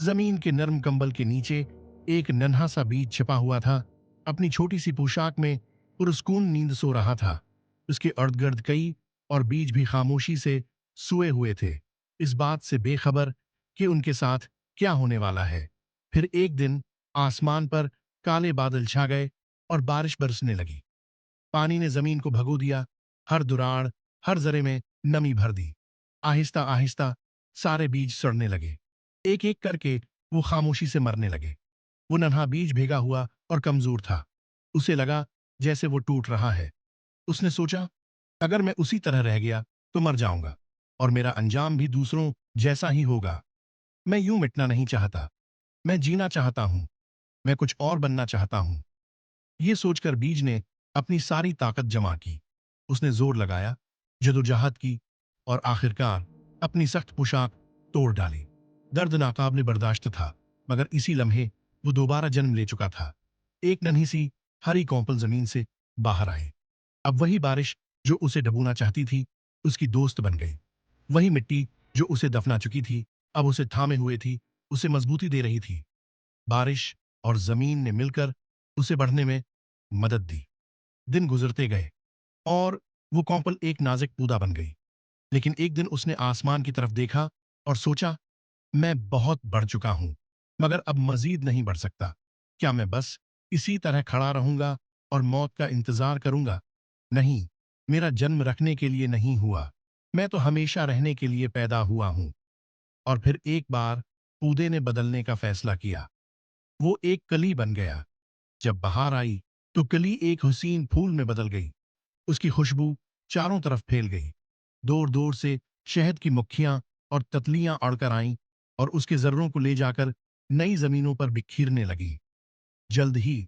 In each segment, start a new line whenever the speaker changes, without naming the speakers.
जमीन के नरम कंबल के नीचे एक नन्हा सा बीज छिपा हुआ था। अपनी छोटी सी पोशाक में पुरस्कून नींद सो रहा था। उसके अर्द गिर्द कई और बीज भी खामोशी से सोए हुए थे, इस बात से बेखबर कि उनके साथ क्या होने वाला है। फिर एक दिन आसमान पर काले बादल छा गए और बारिश बरसने लगी। पानी ने जमीन को भगो दिया, हर दुराड़, हर जरे में नमी भर दी। आहिस्ता आहिस्ता सारे बीज सड़ने लगे। एक एक करके वो खामोशी से मरने लगे। वो नन्हा बीज भीगा हुआ और कमजोर था। उसे लगा जैसे वो टूट रहा है। उसने सोचा, अगर मैं उसी तरह रह गया तो मर जाऊंगा और मेरा अंजाम भी दूसरों जैसा ही होगा। मैं यूं मिटना नहीं चाहता। मैं जीना चाहता हूं। मैं कुछ और बनना चाहता हूं। ये सोचकर बीज ने अपनी सारी ताकत जमा की। उसने जोर लगाया, जदोजहद की और आखिरकार अपनी सख्त पोशाक तोड़ डाली। दर्द नाकाबिले बर्दाश्त था, मगर इसी लम्हे वो दोबारा जन्म ले चुका था। एक नन्ही सी हरी कौंपल जमीन से बाहर आई। अब वही बारिश जो उसे डबोना चाहती थी, उसकी दोस्त बन गई। वही मिट्टी जो उसे दफना चुकी थी, अब उसे थामे हुए थी, उसे मजबूती दे रही थी। बारिश और जमीन ने मिलकर उसे बढ़ने में मदद दी। दिन गुजरते गए और वो कौंपल एक नाजुक पौधा बन गई। लेकिन एक दिन उसने आसमान की तरफ देखा और सोचा, मैं बहुत बढ़ चुका हूं, मगर अब मजीद नहीं बढ़ सकता। क्या मैं बस इसी तरह खड़ा रहूंगा और मौत का इंतजार करूंगा? नहीं, मेरा जन्म रखने के लिए नहीं हुआ। मैं तो हमेशा रहने के लिए पैदा हुआ हूं। और फिर एक बार पौधे ने बदलने का फैसला किया। वो एक कली बन गया। जब बहार आई तो कली एक हसीन फूल में बदल गई। उसकी खुशबू चारों तरफ फैल गई। दूर दूर से शहद की मक्खियां और तितलियां अड़कर आईं और उसके जर्रों को ले जाकर नई जमीनों पर बिखेरने लगी। जल्द ही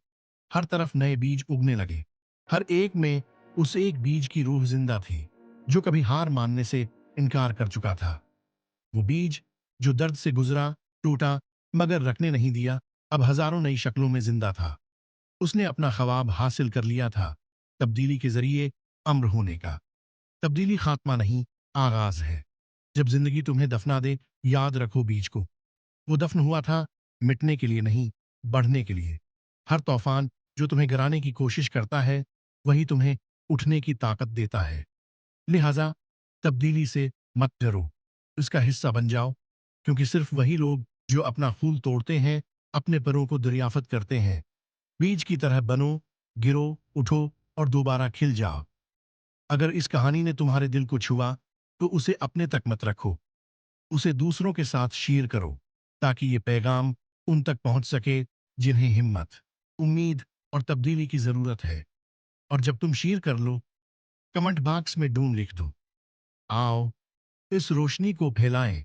हर तरफ नए बीज उगने लगे। हर एक में उस एक बीज की रूह जिंदा थी, जो कभी हार मानने से इनकार कर चुका था। वो बीज जो दर्द से गुजरा, टूटा, मगर रखने नहीं दिया, अब हजारों नई शक्लों में जिंदा था। उसने अपना ख्वाब हासिल कर लिया था, तब्दीली के जरिए अम्र होने का। तब्दीली खात्मा नहीं, आगाज है। जब जिंदगी तुम्हें दफना दे, याद रखो बीज को। वो दफन हुआ था मिटने के लिए नहीं, बढ़ने के लिए। हर तूफान जो तुम्हें गिराने की कोशिश करता है, वही तुम्हें उठने की ताकत देता है। लिहाजा तब्दीली से मत डरो, इसका हिस्सा बन जाओ, क्योंकि सिर्फ वही लोग जो अपना फूल तोड़ते हैं, अपने परों को दरियाफत करते हैं। बीज की तरह बनो, गिरो, उठो और दोबारा खिल जाओ। अगर इस कहानी ने तुम्हारे दिल को छुआ, तो उसे अपने तक मत रखो, उसे दूसरों के साथ शेयर करो, ताकि ये पैगाम उन तक पहुंच सके जिन्हें हिम्मत, उम्मीद और तब्दीली की जरूरत है। और जब तुम शेयर कर लो, कमेंट बॉक्स में डूम लिख दो। आओ इस रोशनी को फैलाएं,